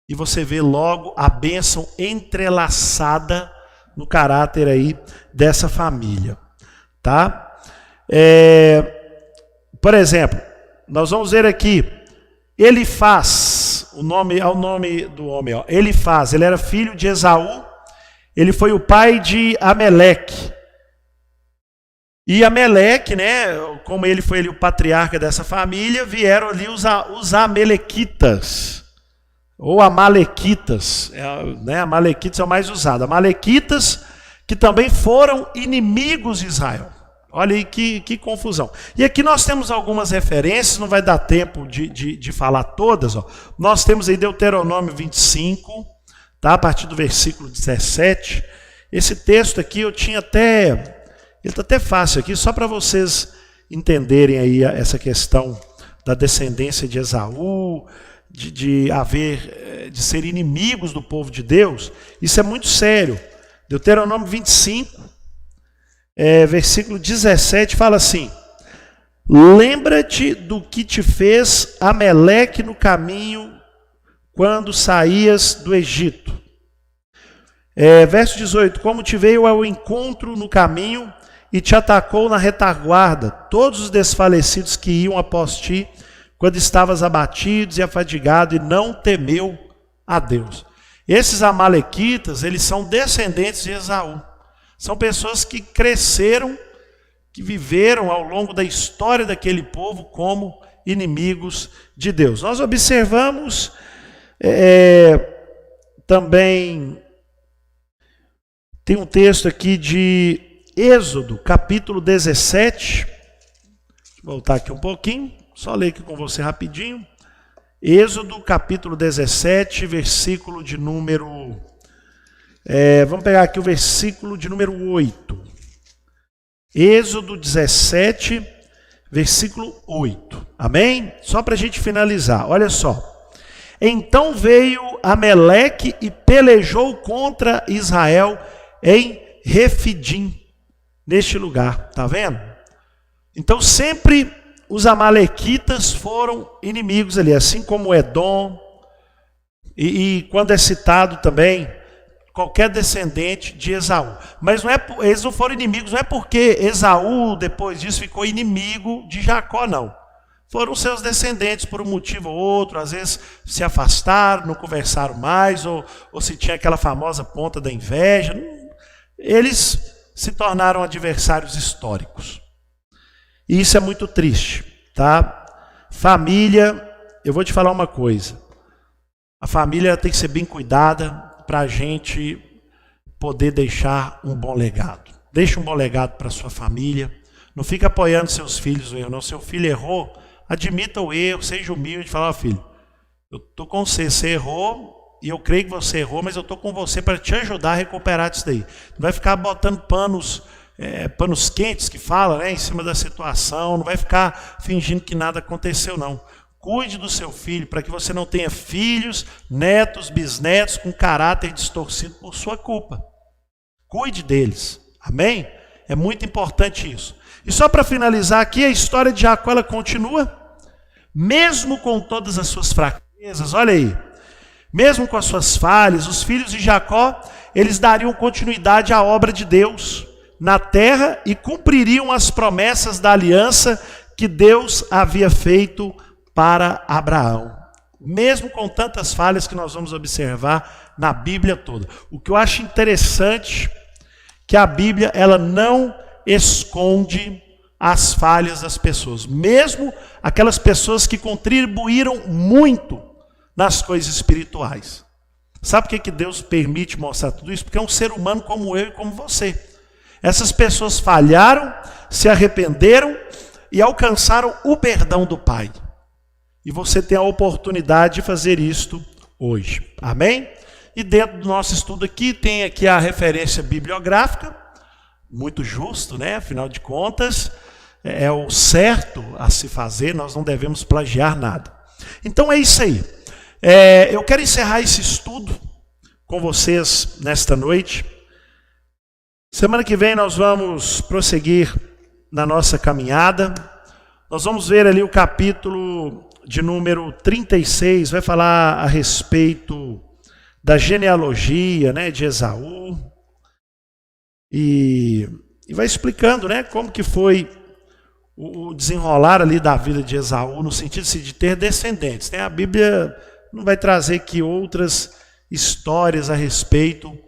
E você vê logo a bênção entrelaçada no caráter aí dessa família. Tá? Por exemplo, nós vamos ver aqui, Elifaz, o nome do homem, ó. Elifaz, ele era filho de Esaú, ele foi o pai de Ameleque. E Ameleque, né, como ele foi o patriarca dessa família, vieram ali os amalequitas, ou amalequitas, né, amalequitas é o mais usado. Amalequitas, que também foram inimigos de Israel. Olha aí que confusão. E aqui nós temos algumas referências, não vai dar tempo de falar todas. Ó. Nós temos aí Deuteronômio 25, tá? A partir do versículo 17. Esse texto aqui eu tinha até... Ele está até fácil aqui, só para vocês entenderem aí essa questão da descendência de Esaú, de ser inimigos do povo de Deus. Isso é muito sério. Deuteronômio 25, versículo 17, fala assim: lembra-te do que te fez Ameleque no caminho quando saías do Egito. Verso 18, como te veio ao encontro no caminho e te atacou na retaguarda, todos os desfalecidos que iam após ti, quando estavas abatido e afadigado, e não temeu a Deus. Esses amalequitas, eles são descendentes de Esaú. São pessoas que cresceram, que viveram ao longo da história daquele povo como inimigos de Deus. Nós observamos também, tem um texto aqui de Êxodo, capítulo 17. Deixa eu voltar aqui um pouquinho, só ler aqui com você rapidinho. Êxodo, capítulo 17, versículo de número... vamos pegar aqui o versículo de número 8. Êxodo 17, versículo 8. Amém? Só para a gente finalizar, olha só. Então veio Ameleque e pelejou contra Israel em Refidim, neste lugar, tá vendo? Então sempre os amalequitas foram inimigos ali, assim como Edom, e quando é citado também qualquer descendente de Esaú. Mas eles não foram inimigos, não é porque Esaú depois disso ficou inimigo de Jacó, não. Foram seus descendentes por um motivo ou outro, às vezes se afastaram, não conversaram mais, ou se tinha aquela famosa ponta da inveja. Eles se tornaram adversários históricos. E isso é muito triste, tá? Família, eu vou te falar uma coisa. A família tem que ser bem cuidada para a gente poder deixar um bom legado. Deixa um bom legado para a sua família. Não fica apoiando seus filhos no erro, não. Seu filho errou, admita o erro, seja humilde e fala: filho, eu estou com você, você errou, e eu creio que você errou, mas eu estou com você para te ajudar a recuperar disso daí. Não vai ficar botando panos quentes que fala, né, em cima da situação, não vai ficar fingindo que nada aconteceu, não. Cuide do seu filho, para que você não tenha filhos, netos, bisnetos com caráter distorcido por sua culpa. Cuide deles, amém? É muito importante isso. E só para finalizar aqui, a história de Jacó, ela continua, mesmo com todas as suas fraquezas, olha aí, mesmo com as suas falhas, os filhos de Jacó, eles dariam continuidade à obra de Deus na terra e cumpririam as promessas da aliança que Deus havia feito para Abraão. Mesmo com tantas falhas que nós vamos observar na Bíblia toda. O que eu acho interessante, que a Bíblia ela não esconde as falhas das pessoas. Mesmo aquelas pessoas que contribuíram muito nas coisas espirituais. Sabe por que Deus permite mostrar tudo isso? Porque é um ser humano como eu e como você. Essas pessoas falharam, se arrependeram e alcançaram o perdão do Pai. E você tem a oportunidade de fazer isto hoje. Amém? E dentro do nosso estudo aqui, tem aqui a referência bibliográfica, muito justo, né? Afinal de contas, é o certo a se fazer, nós não devemos plagiar nada. Então é isso aí. Eu quero encerrar esse estudo com vocês nesta noite. Semana que vem nós vamos prosseguir na nossa caminhada. Nós vamos ver ali o capítulo de número 36, vai falar a respeito da genealogia, né, de Esaú. E vai explicando, né, como que foi o desenrolar ali da vida de Esaú, no sentido de ter descendentes. A Bíblia não vai trazer aqui outras histórias a respeito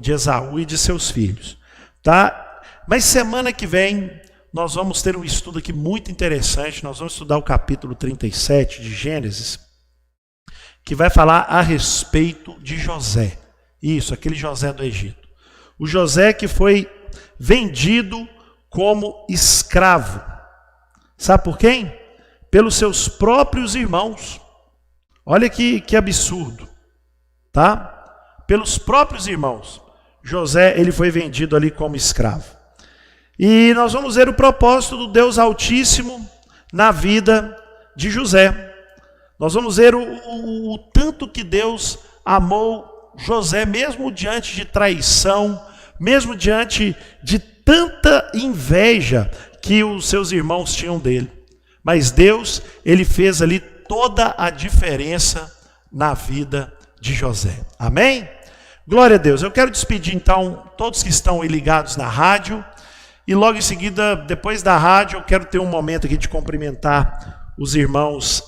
de Esaú e de seus filhos, tá? Mas semana que vem nós vamos ter um estudo aqui muito interessante. Nós vamos estudar o capítulo 37 de Gênesis, que vai falar a respeito de José. Isso, aquele José do Egito. O José que foi vendido como escravo. Sabe por quem? Pelos seus próprios irmãos. Olha que absurdo, tá? Pelos próprios irmãos. José, ele foi vendido ali como escravo. E nós vamos ver o propósito do Deus Altíssimo na vida de José. Nós vamos ver o tanto que Deus amou José, mesmo diante de traição, mesmo diante de tanta inveja que os seus irmãos tinham dele. Mas Deus, ele fez ali toda a diferença na vida de José. Amém? Glória a Deus. Eu quero despedir então todos que estão aí ligados na rádio. E logo em seguida, depois da rádio, eu quero ter um momento aqui de cumprimentar os irmãos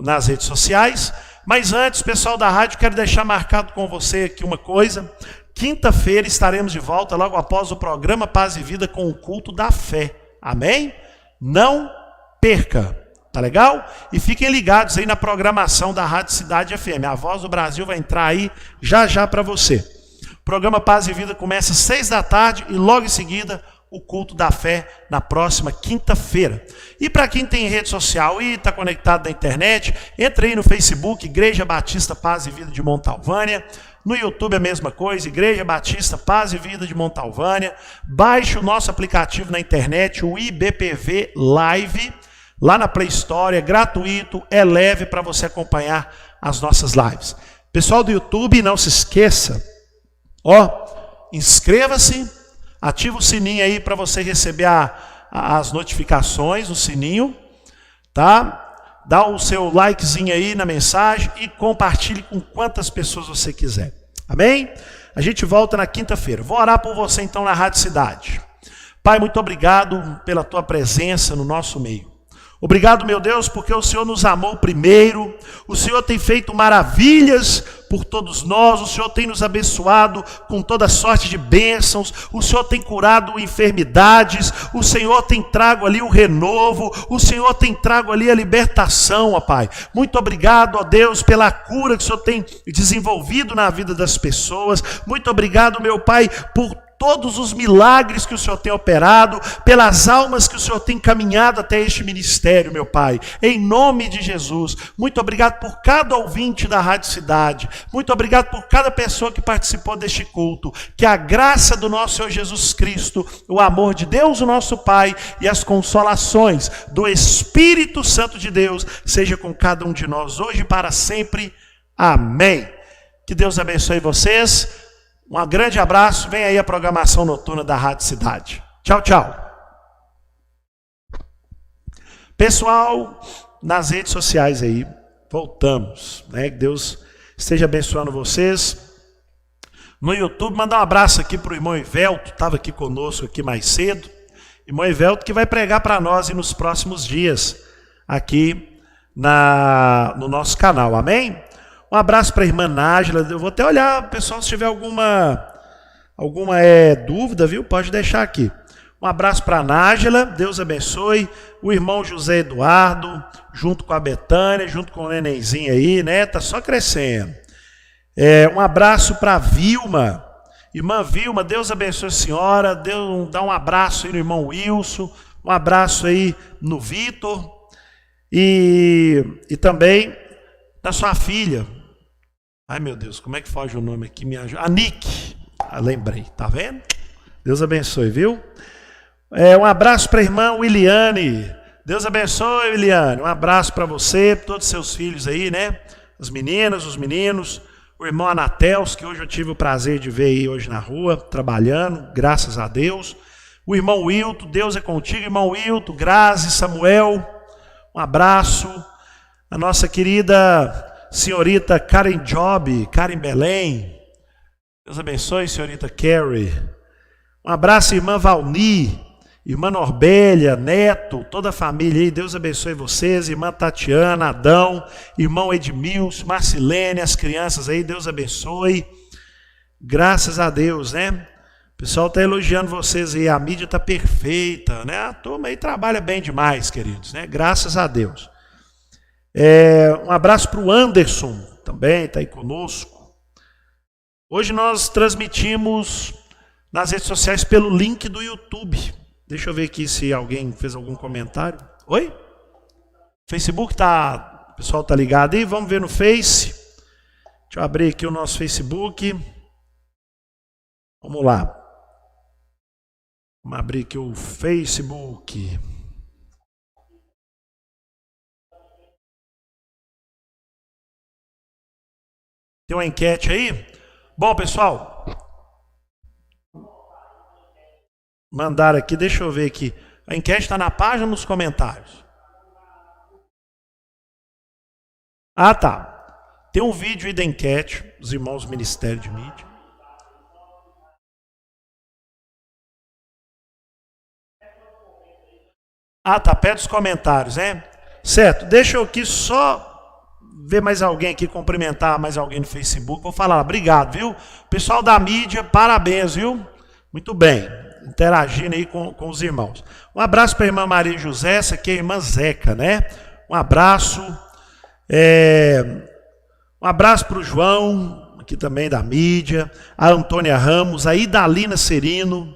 nas redes sociais. Mas antes, pessoal da rádio, quero deixar marcado com você aqui uma coisa. Quinta-feira estaremos de volta, logo após o programa Paz e Vida, com o culto da fé. Amém? Não perca, tá legal? E fiquem ligados aí na programação da Rádio Cidade FM. A Voz do Brasil vai entrar aí já para você. O programa Paz e Vida começa às 6 da tarde e logo em seguida o culto da fé na próxima quinta-feira. E para quem tem rede social e está conectado na internet, entre aí no Facebook, Igreja Batista Paz e Vida de Montalvânia. No YouTube a mesma coisa, Igreja Batista Paz e Vida de Montalvânia. Baixe o nosso aplicativo na internet, o IBPV Live, lá na Play Store, é gratuito, é leve para você acompanhar as nossas lives. Pessoal do YouTube, não se esqueça, inscreva-se, ativa o sininho aí para você receber as notificações, o sininho, tá? Dá o seu likezinho aí na mensagem e compartilhe com quantas pessoas você quiser. Amém? A gente volta na quinta-feira. Vou orar por você então na Rádio Cidade. Pai, muito obrigado pela tua presença no nosso meio. Obrigado, meu Deus, porque o Senhor nos amou primeiro. O Senhor tem feito maravilhas por todos nós. O Senhor tem nos abençoado com toda sorte de bênçãos. O Senhor tem curado enfermidades. O Senhor tem trago ali o renovo. O Senhor tem trago ali a libertação, ó Pai. Muito obrigado, ó Deus, pela cura que o Senhor tem desenvolvido na vida das pessoas. Muito obrigado, meu Pai, por todos os milagres que o Senhor tem operado, pelas almas que o Senhor tem caminhado até este ministério, meu Pai. Em nome de Jesus, muito obrigado por cada ouvinte da Rádio Cidade. Muito obrigado por cada pessoa que participou deste culto. Que a graça do nosso Senhor Jesus Cristo, o amor de Deus, o nosso Pai, e as consolações do Espírito Santo de Deus, seja com cada um de nós, hoje e para sempre. Amém. Que Deus abençoe vocês. Um grande abraço, vem aí a programação noturna da Rádio Cidade. Tchau, tchau. Pessoal, nas redes sociais aí, voltamos, né? Que Deus esteja abençoando vocês. No YouTube, mandar um abraço aqui para o irmão Ivelto, estava aqui conosco aqui mais cedo. Irmão Ivelto que vai pregar para nós nos próximos dias, aqui no nosso canal, amém? Um abraço para a irmã Nájila. Eu vou até olhar, pessoal, se tiver alguma dúvida, viu? Pode deixar aqui. Um abraço para a Nájila, Deus abençoe. O irmão José Eduardo, junto com a Betânia, junto com o nenenzinho aí, né? Tá só crescendo. Um abraço para a Vilma. Irmã Vilma, Deus abençoe a senhora. Deus dá um abraço aí no irmão Wilson. Um abraço aí no Vitor. E também da sua filha. Ai, meu Deus, como é que foge o nome aqui? Me ajuda. A Nick. Lembrei, tá vendo? Deus abençoe, viu? Um abraço para a irmã Williane. Deus abençoe, Williane. Um abraço para você, para todos os seus filhos aí, né? As meninas, os meninos. O irmão Anatels, que hoje eu tive o prazer de ver aí hoje na rua, trabalhando, graças a Deus. O irmão Wilton, Deus é contigo, irmão Wilton, Grazi, Samuel. Um abraço. A nossa querida senhorita Karen Job, Karen Belém. Deus abençoe, senhorita Carrie. Um abraço, irmã Valni, irmã Norbélia, Neto, toda a família aí. Deus abençoe vocês, irmã Tatiana, Adão, irmão Edmilson, Marcilene, as crianças aí. Deus abençoe. Graças a Deus, né? O pessoal está elogiando vocês aí. A mídia está perfeita, né? A turma aí trabalha bem demais, queridos, né? Graças a Deus. Um abraço para o Anderson, também está aí conosco. Hoje nós transmitimos nas redes sociais pelo link do YouTube. Deixa eu ver aqui se alguém fez algum comentário. Oi? Facebook tá, o pessoal tá ligado aí? Vamos ver no Face. Deixa eu abrir aqui o nosso Facebook. Vamos lá. Vamos abrir aqui o Facebook. Tem uma enquete aí? Bom, pessoal, mandaram aqui, deixa eu ver aqui. A enquete está na página ou nos comentários? Ah, tá. Tem um vídeo aí da enquete, os irmãos do Ministério de Mídia. Ah, tá, perto dos comentários, né? Certo, deixa eu aqui só ver mais alguém aqui, cumprimentar mais alguém no Facebook. Vou falar, obrigado, viu? Pessoal da mídia, parabéns, viu? Muito bem, interagindo aí com os irmãos. Um abraço para a irmã Maria José, essa aqui é a irmã Zeca, né? Um abraço. Um abraço para o João, aqui também da mídia, a Antônia Ramos, a Idalina Serino,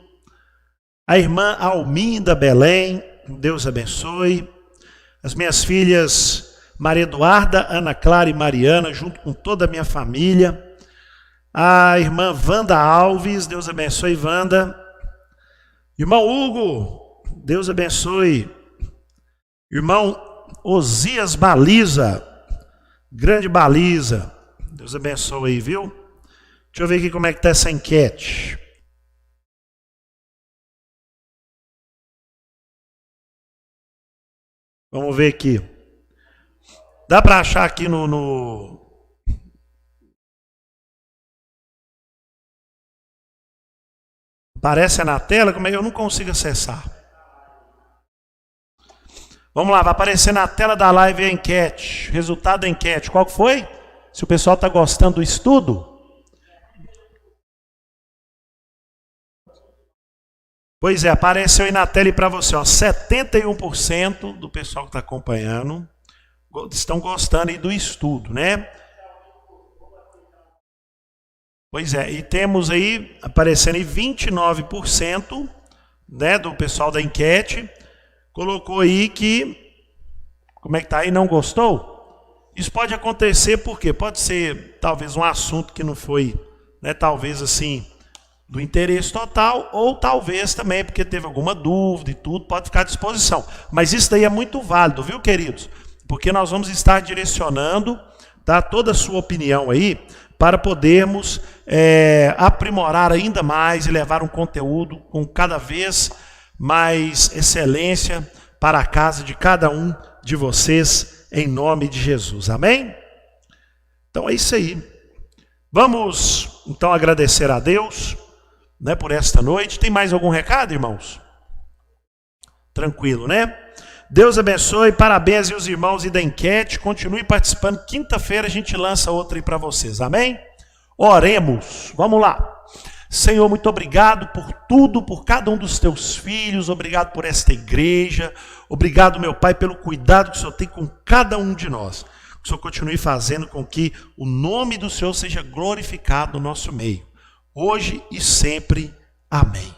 a irmã Alminda Belém, Deus abençoe. As minhas filhas Maria Eduarda, Ana Clara e Mariana, junto com toda a minha família. A irmã Wanda Alves, Deus abençoe, Wanda. Irmão Hugo, Deus abençoe. Irmão Osias Baliza, grande Baliza, Deus abençoe aí, viu? Deixa eu ver aqui como é que está essa enquete. Vamos ver aqui. Dá para achar aqui no... Aparece na tela? Como é que eu não consigo acessar? Vamos lá, vai aparecer na tela da live a enquete. Resultado da enquete. Qual foi? Se o pessoal está gostando do estudo? Pois é, apareceu aí na tela e para você, ó, 71% do pessoal que está acompanhando estão gostando aí do estudo, né? Pois é, e temos aí, aparecendo aí 29%, né, do pessoal da enquete, colocou aí que, como é que tá aí, não gostou? Isso pode acontecer porque pode ser talvez um assunto que não foi, né, talvez assim, do interesse total, ou talvez também porque teve alguma dúvida e tudo, pode ficar à disposição. Mas isso daí é muito válido, viu, queridos? Porque nós vamos estar direcionando, tá, toda a sua opinião aí, para podermos aprimorar ainda mais e levar um conteúdo com cada vez mais excelência para a casa de cada um de vocês, em nome de Jesus. Amém? Então é isso aí. Vamos, então, agradecer a Deus, né, por esta noite. Tem mais algum recado, irmãos? Tranquilo, né? Deus abençoe, parabéns aos irmãos e da enquete, continue participando, quinta-feira a gente lança outra aí para vocês, amém? Oremos, vamos lá. Senhor, muito obrigado por tudo, por cada um dos teus filhos, obrigado por esta igreja, obrigado, meu Pai, pelo cuidado que o Senhor tem com cada um de nós. Que o Senhor continue fazendo com que o nome do Senhor seja glorificado no nosso meio, hoje e sempre, amém.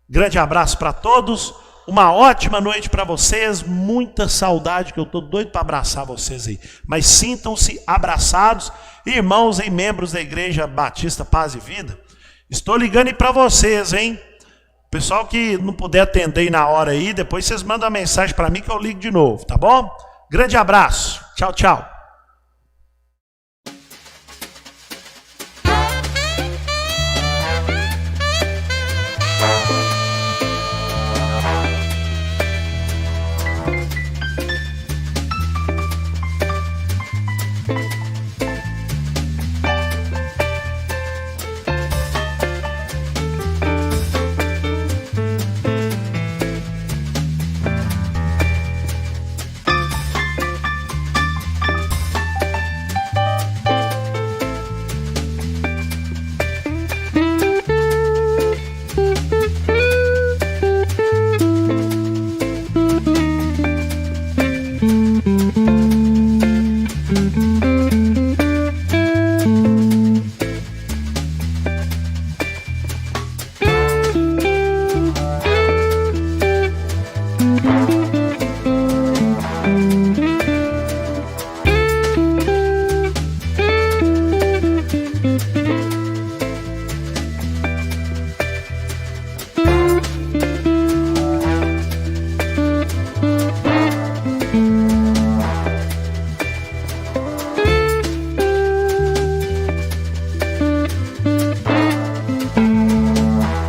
Grande abraço para todos. Uma ótima noite para vocês, muita saudade, que eu estou doido para abraçar vocês aí. Mas sintam-se abraçados, irmãos e membros da Igreja Batista Paz e Vida. Estou ligando aí para vocês, hein? Pessoal que não puder atender aí na hora aí, depois vocês mandam uma mensagem para mim que eu ligo de novo, tá bom? Grande abraço, tchau, tchau.